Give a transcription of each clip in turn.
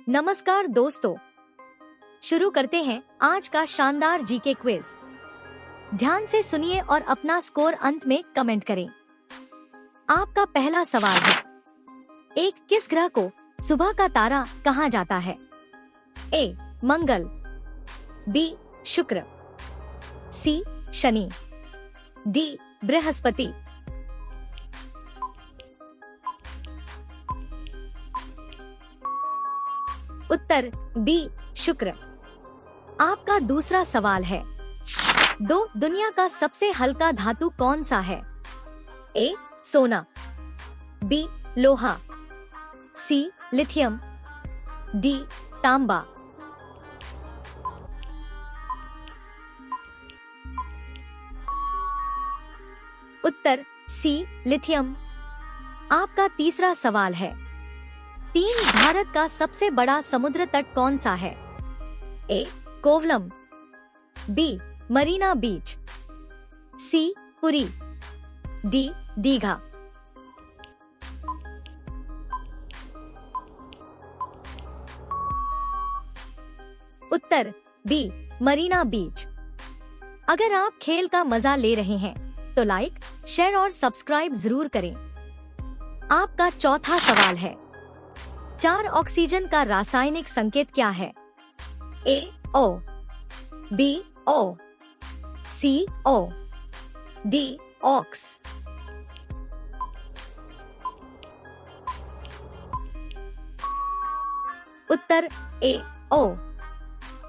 नमस्कार दोस्तों, शुरू करते हैं आज का शानदार जीके क्विज। ध्यान से सुनिए और अपना स्कोर अंत में कमेंट करें। आपका पहला सवाल है, एक किस ग्रह को सुबह का तारा कहा जाता है? ए मंगल, बी शुक्र, सी शनि, डी बृहस्पति। उत्तर बी शुक्र। आपका दूसरा सवाल है, दुनिया का सबसे हल्का धातु कौन सा है? ए सोना, बी लोहा, सी लिथियम, डी तांबा। उत्तर सी लिथियम। आपका तीसरा सवाल है, भारत का सबसे बड़ा समुद्र तट कौन सा है? ए कोवलम, बी मरीना बीच, सी पुरी, डी दीघा। उत्तर बी मरीना बीच। अगर आप खेल का मजा ले रहे हैं तो लाइक, शेयर और सब्सक्राइब जरूर करें। आपका चौथा सवाल है, 4 ऑक्सीजन का रासायनिक संकेत क्या है? ए ओ, बी ओ, सी ओ, डी ऑक्स। उत्तर ए ओ।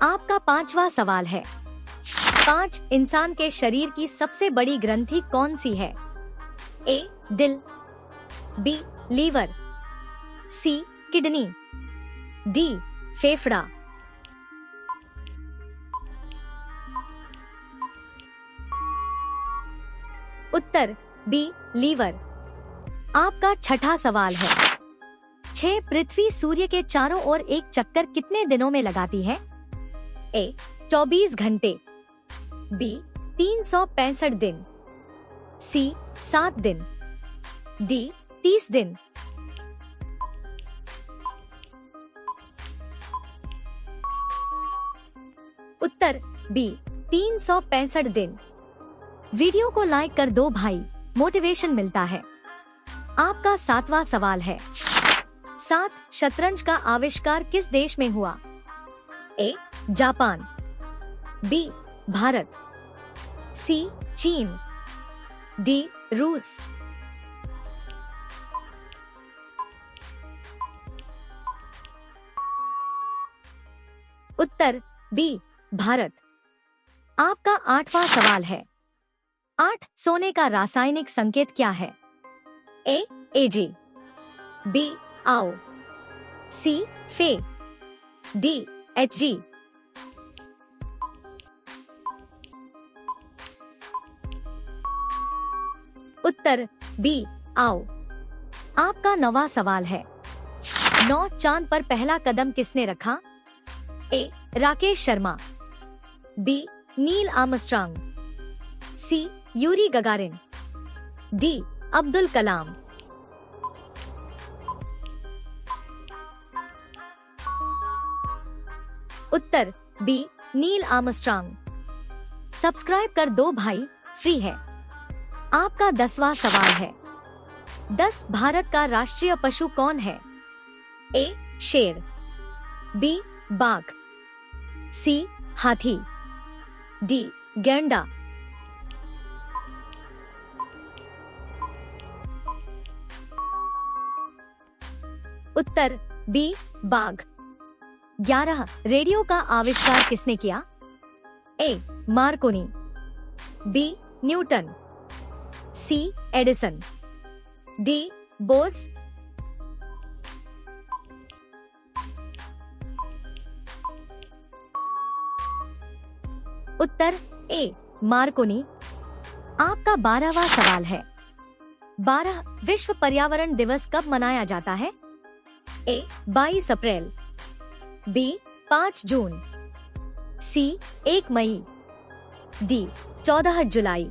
आपका पांचवा सवाल है, 5 इंसान के शरीर की सबसे बड़ी ग्रंथि कौन सी है? ए दिल, B liver, C kidney, D फेफड़ा। उत्तर बी लीवर। आपका छठा सवाल है, 6 पृथ्वी सूर्य के चारों ओर एक चक्कर कितने दिनों में लगाती है? ए 24 घंटे, बी 365 दिन, सी 7 दिन, डी 30 दिन। उत्तर बी 365 दिन। वीडियो को लाइक कर दो भाई, मोटिवेशन मिलता है। आपका 7वां सवाल है, 7 शतरंज का आविष्कार किस देश में हुआ? ए जापान, बी भारत, सी चीन, डी रूस। उत्तर बी भारत। आपका 8वां सवाल है, 8 सोने का रासायनिक संकेत क्या है? ए एजी, बी आओ, सी फे, डी एचजी। उत्तर बी आओ। आपका 9वां सवाल है, 9 चांद पर पहला कदम किसने रखा? A Rakesh Sharma, B Neil Armstrong, C Yuri Gagarin, D Abdul Kalam. उत्तर बी नील आर्मस्ट्रांग। सब्सक्राइब कर दो भाई, फ्री है। आपका 10वां सवाल है, 10 भारत का राष्ट्रीय पशु कौन है? ए शेर, बी बाघ, सी हाथी, डी गैंडा। उत्तर बी बाघ। 11 रेडियो का आविष्कार किसने किया? ए मार्कोनी, बी न्यूटन, सी एडिसन, डी बोस। उत्तर ए मार्कोनी। आपका 12वां सवाल है, 12 विश्व पर्यावरण दिवस कब मनाया जाता है? ए 22 अप्रैल, बी 5 जून, सी 1 मई, डी 14 जुलाई।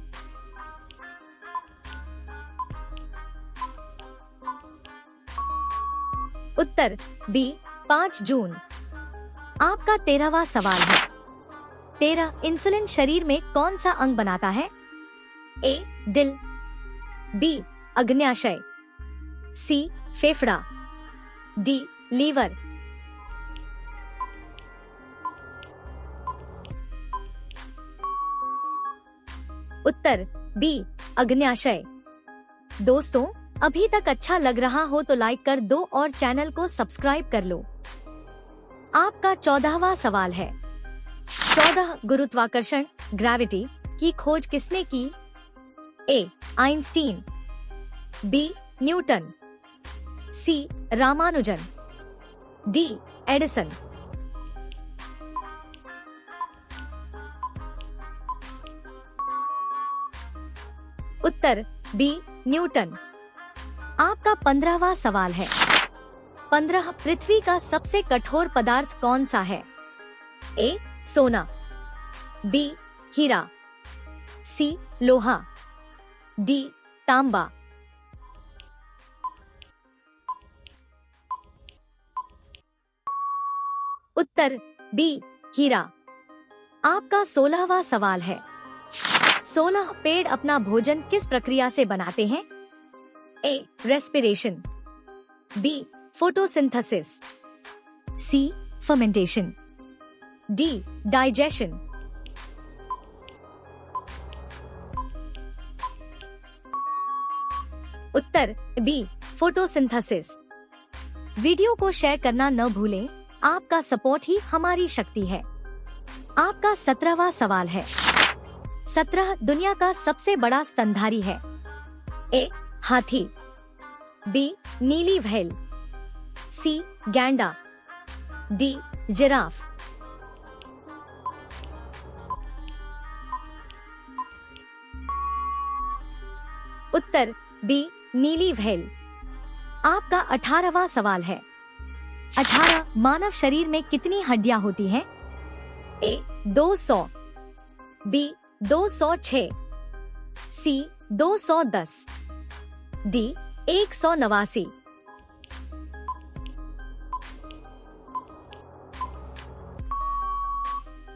उत्तर बी 5 जून। आपका 13वां सवाल है। 13 इंसुलिन शरीर में कौन सा अंग बनाता है? ए दिल, बी अग्न्याशय, सी फेफड़ा, डी लीवर। उत्तर बी अग्न्याशय। दोस्तों, अभी तक अच्छा लग रहा हो तो लाइक कर दो और चैनल को सब्सक्राइब कर लो। आपका 14वां सवाल है। 14 गुरुत्वाकर्षण ग्रेविटी की खोज किसने की? ए आइंस्टीन, बी न्यूटन, सी रामानुजन, डी एडिसन। उत्तर बी न्यूटन। आपका 15वां सवाल है। 15 पृथ्वी का सबसे कठोर पदार्थ कौन सा है? ए सोना, बी हीरा, सी लोहा, डी तांबा। उत्तर बी हीरा। आपका 16वां सवाल है। 16 पेड़ अपना भोजन किस प्रक्रिया से बनाते हैं? ए रेस्पिरेशन, बी फोटोसिंथेसिस, सी फर्मेंटेशन, डी डाइजेशन। उत्तर बी फोटोसिंथेसिस। वीडियो को शेयर करना न भूलें, आपका सपोर्ट ही हमारी शक्ति है। आपका 17वां सवाल है। 17 दुनिया का सबसे बड़ा स्तनधारी है। ए हाथी, बी नीली व्हेल, सी गैंडा, डी जिराफ। उत्तर बी नीली व्हेल। आपका 18वां सवाल है। 18 मानव शरीर में कितनी हड्डियां होती हैं? ए 200, बी 206, सी 210, डी 189।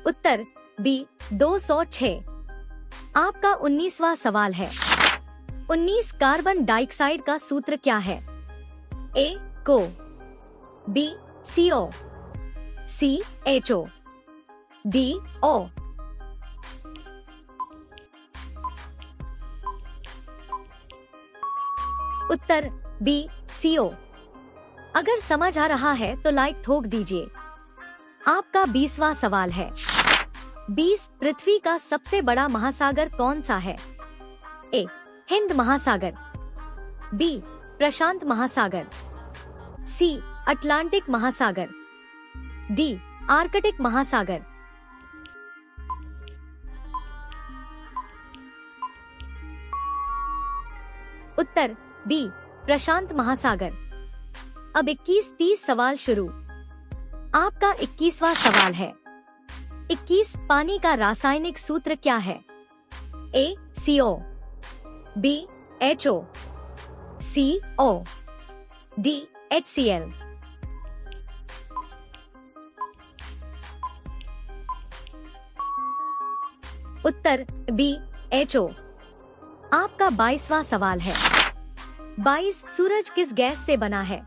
उत्तर बी 206। आपका 19वां सवाल है। 19 कार्बन डाइऑक्साइड का सूत्र क्या है? ए को, बी CO, सी HO, डी O। उत्तर बी CO। अगर समझ आ रहा है तो लाइक ठोक दीजिए। आपका 20वां सवाल है। 20 पृथ्वी का सबसे बड़ा महासागर कौन सा है? ए हिंद महासागर, बी प्रशांत महासागर, सी अटलांटिक महासागर, डी आर्कटिक महासागर। उत्तर बी प्रशांत महासागर। अब 21-30 सवाल शुरू। आपका 21वां सवाल है। 21 पानी का रासायनिक सूत्र क्या है? ए CO, बी HO, सी O, डी HCl। उत्तर बी HO। आपका 22वां सवाल है। 22 सूरज किस गैस से बना है?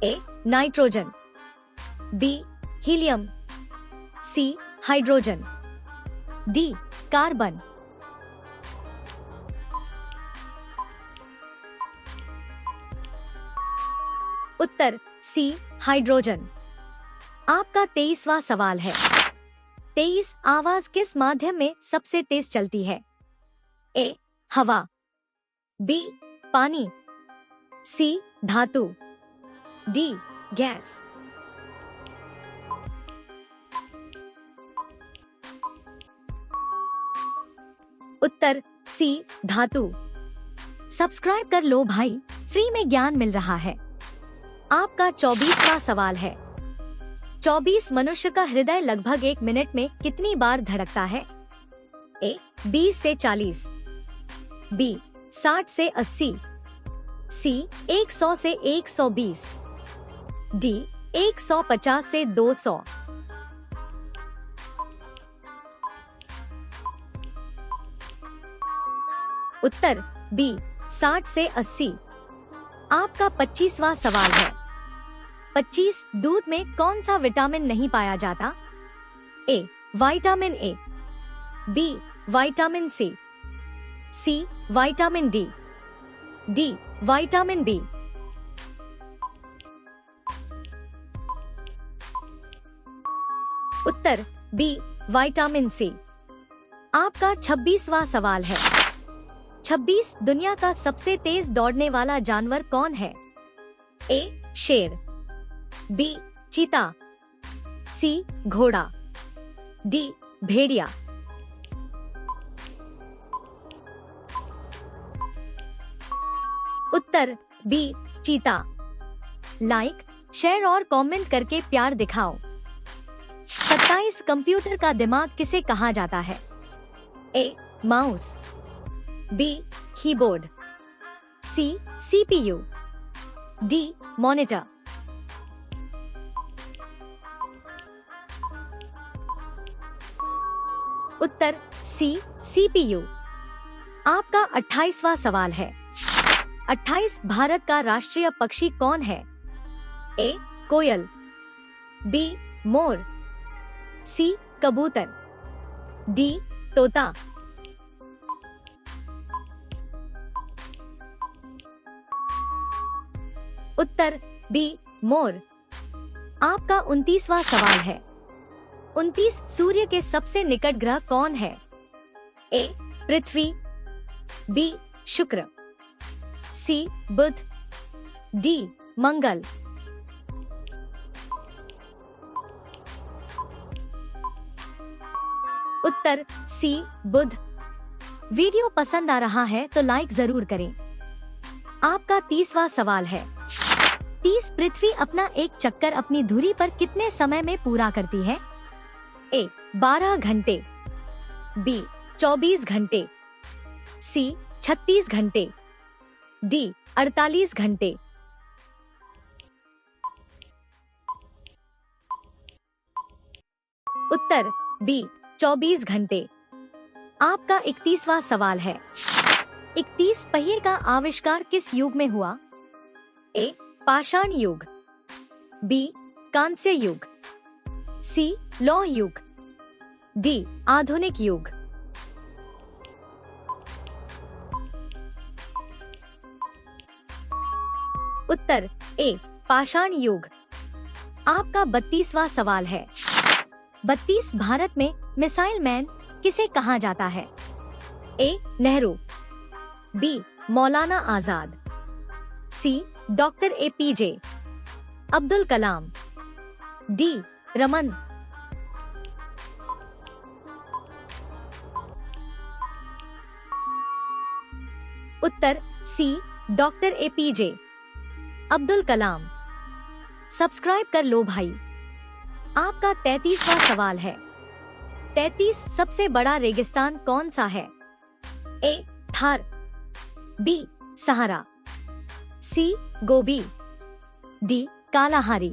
A nitrogen, B helium, C hydrogen, D carbon. Uttar C hydrogen. आपका 23वां सवाल है। 23 आवाज किस माध्यम में सबसे तेज चलती है? ए हवा, बी पानी, सी धातु, डी गैस। उत्तर सी धातु। सब्सक्राइब कर लो भाई, फ्री में ज्ञान मिल रहा है। आपका 24वां सवाल है। 24 मनुष्य का हृदय लगभग 1 मिनट में कितनी बार धड़कता है? ए 20 से 40, बी 60 से 80, सी 100 से 120, डी 150 से 200। उत्तर बी 60 से 80। आपका 25वां सवाल है। 25 दूध में कौन सा विटामिन नहीं पाया जाता? A vitamin A, B vitamin C, vitamin D, vitamin B. उत्तर बी विटामिन सी। आपका 26वां सवाल है। 26 दुनिया का सबसे तेज दौड़ने वाला जानवर कौन है? ए शेर, बी चीता, सी घोड़ा, डी भेड़िया। उत्तर बी चीता। लाइक, शेयर और कमेंट करके प्यार दिखाओ। 27 कंप्यूटर का दिमाग किसे कहा जाता है? A mouse, B keyboard, C CPU, D monitor. उत्तर सी सीपीयू। आपका 28वां सवाल है। 28 भारत का राष्ट्रीय पक्षी कौन है? ए कोयल, बी मोर, सी कबूतर, डी तोता। उत्तर बी मोर। आपका 29वां सवाल है। 29 सूर्य के सबसे निकट ग्रह कौन है? ए पृथ्वी, बी शुक्र, सी बुध, डी मंगल। उत्तर सी बुध। वीडियो पसंद आ रहा है तो लाइक जरूर करें। आपका 30वां सवाल है। 30 पृथ्वी अपना एक चक्कर अपनी धुरी पर कितने समय में पूरा करती है? ए 12 घंटे, बी 24 घंटे, सी 36 घंटे, डी 48 घंटे। उत्तर बी 24 घंटे। आपका 31वां सवाल है। 31 पहिए का आविष्कार किस युग में हुआ? ए पाषाण युग, बी कांस्य युग, सी लौह युग, डी आधुनिक युग। उत्तर ए पाषाण युग। आपका 32वां सवाल है। 32 भारत में मिसाइल मैन किसे कहा जाता है? ए नेहरू, बी मौलाना आजाद, सी doctor APJ Abdul Kalam, D Raman. उत्तर सी doctor APJ Abdul Kalam. Subscribe कर लो भाई। आपका 33वां सवाल है। 33 सबसे बड़ा रेगिस्तान कौन सा है? ए थार, बी सहारा, सी गोबी, डी कालाहारी।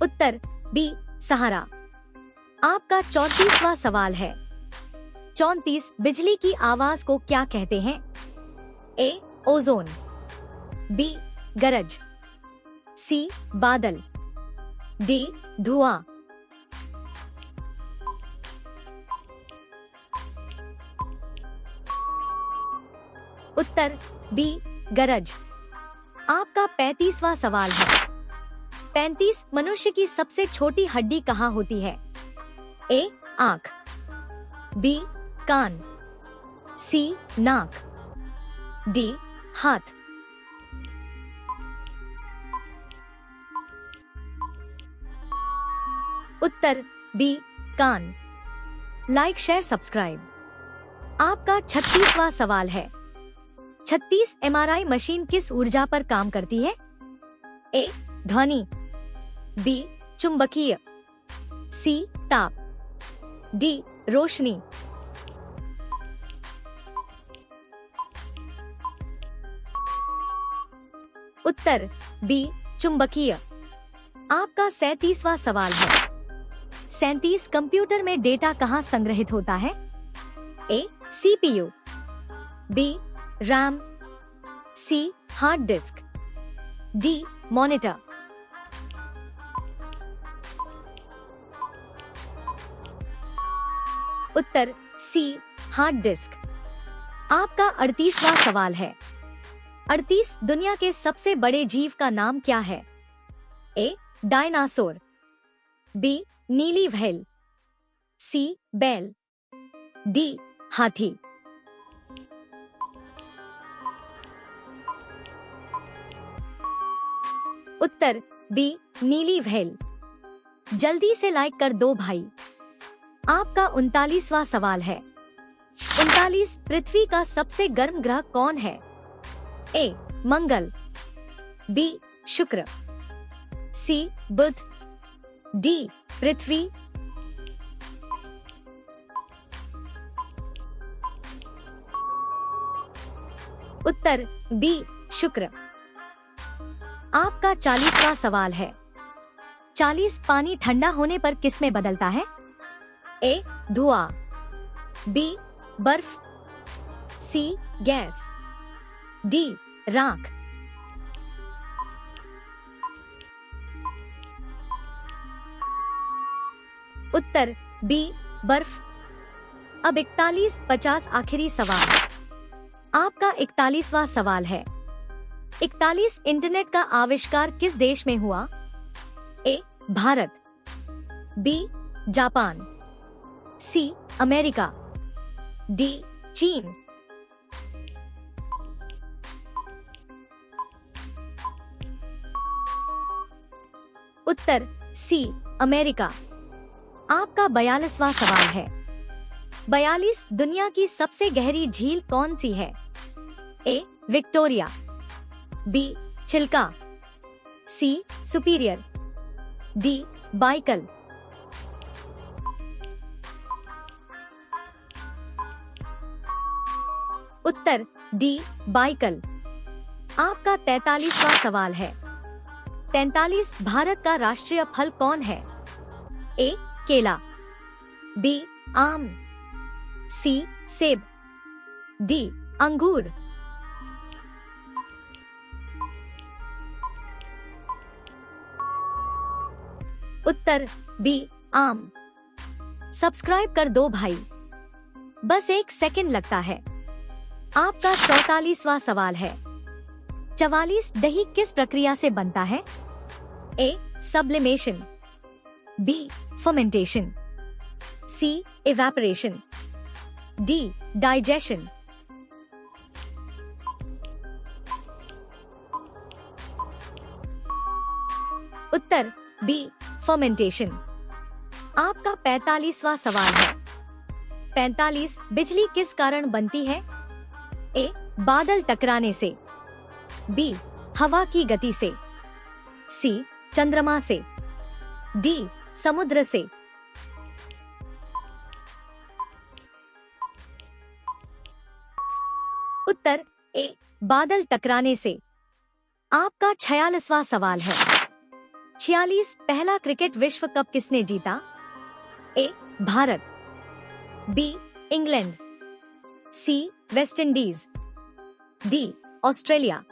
उत्तर बी सहारा। आपका 34वां सवाल है। 34 बिजली की आवाज को क्या कहते हैं? ए ओजोन, बी गरज, सी बादल, डी धुआं। उत्तर बी गरज। आपका 35वां सवाल है। 35 मनुष्य की सबसे छोटी हड्डी कहाँ होती है? ए आंख, बी कान, सी नाक, डी हाथ। उत्तर बी कान। Like share subscribe. आपका 36वां सवाल है। 36 एमआरआई मशीन किस ऊर्जा पर काम करती है? ए ध्वनि, बी चुंबकीय, सी ताप, डी रोशनी। उत्तर बी चुंबकीय। आपका 37वां सवाल है, 37 कंप्यूटर में डेटा कहाँ संग्रहित होता है? ए सीपीयू, बी रैम, सी हार्ड डिस्क, डी मॉनिटर। उत्तर सी हार्ड डिस्क। आपका 38वां सवाल है, 38 दुनिया के सबसे बड़े जीव का नाम क्या है? ए डायनासोर, बी नीली व्हेल, सी बैल, डी हाथी। उत्तर बी नीली व्हेल। जल्दी से लाइक कर दो भाई। आपका 39वां सवाल है, 39 पृथ्वी का सबसे गर्म ग्रह कौन है? ए मंगल, बी शुक्र, सी बुध, डी पृथ्वी। उत्तर बी शुक्र। आपका 40वां सवाल है, 40 पानी ठंडा होने पर किस में बदलता है? ए धुआं, बी बर्फ, सी गैस, डी राख। उत्तर बी बर्फ। अब 41-50 आखिरी सवाल। आपका 41वां सवाल है, 41 इंटरनेट का आविष्कार किस देश में हुआ? A Bharat, B Japan, C America, D चीन। उत्तर सी अमेरिका। आपका 42वां सवाल है, 42 दुनिया की सबसे गहरी झील कौन सी है? ए विक्टोरिया, बी चिल्का, सी सुपीरियर, डी बाइकल। उत्तर डी बाइकल। आपका 43वां सवाल है, 43 भारत का राष्ट्रीय फल कौन है? ए केला, बी आम, सी सेब, डी अंगूर। उत्तर बी आम। सब्सक्राइब कर दो भाई, बस 1 सेकंड लगता है। आपका 44वां सवाल है, 44 दही किस प्रक्रिया से बनता है? ए सब्लिमेशन, बी फर्मेंटेशन, सी इवेपोरेशन, डी डाइजेशन। उत्तर बी फर्मेंटेशन। आपका 45वां सवाल है, 45 बिजली किस कारण बनती है? ए बादल टकराने से, बी हवा की गति से, सी चंद्रमा से, डी समुद्र से। उत्तर ए बादल टकराने से। आपका 46वां सवाल है, 46 पहला क्रिकेट विश्व कप किसने जीता? A Bharat, B England, C West Indies, D Australia.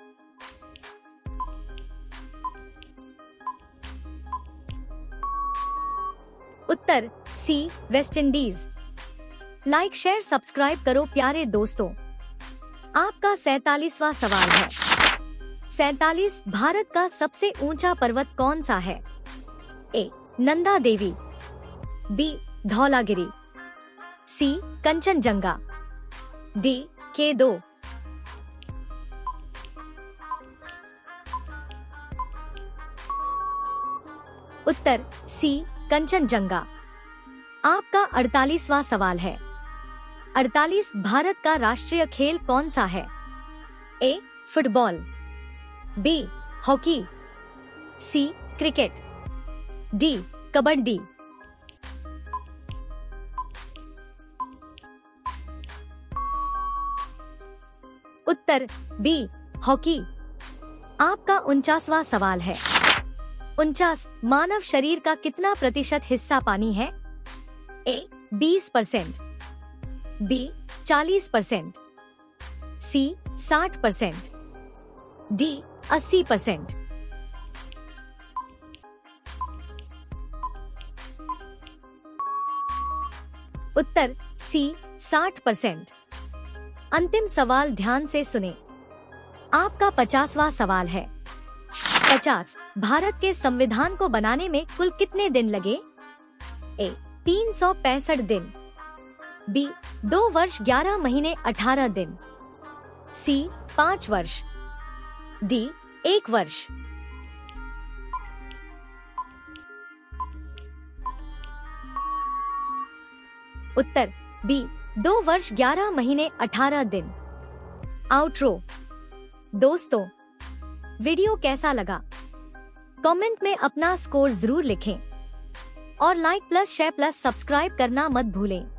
उत्तर C West Indies. Like share subscribe करो प्यारे दोस्तों। आपका 47वां सवाल है, 47 भारत का सबसे ऊंचा पर्वत कौन सा है? ए नंदा देवी, बी धौलागिरी, सी कंचनजंगा, डी K2। उत्तर सी कंचनजंगा। आपका 48वां सवाल है, 48 भारत का राष्ट्रीय खेल कौन सा है? ए फुटबॉल, बी हॉकी, सी क्रिकेट, डी कबड्डी। उत्तर बी हॉकी। आपका 49वां सवाल है। 49 मानव शरीर का कितना प्रतिशत हिस्सा पानी है? ए 20%, बी 40%, सी 60%, डी 80%। उत्तर सी 60%। अंतिम सवाल ध्यान से सुने। आपका 50वां सवाल है। 50 भारत के संविधान को बनाने में कुल कितने दिन लगे? ए 365 दिन, बी 2 वर्ष 11 महीने 18 दिन, सी 5 वर्ष, डी 1 वर्ष। उत्तर बी 2 वर्ष 11 महीने 18 दिन। आउटरो। दोस्तों, वीडियो कैसा लगा? कमेंट में अपना स्कोर जरूर लिखें और like plus share plus subscribe करना मत भूलें।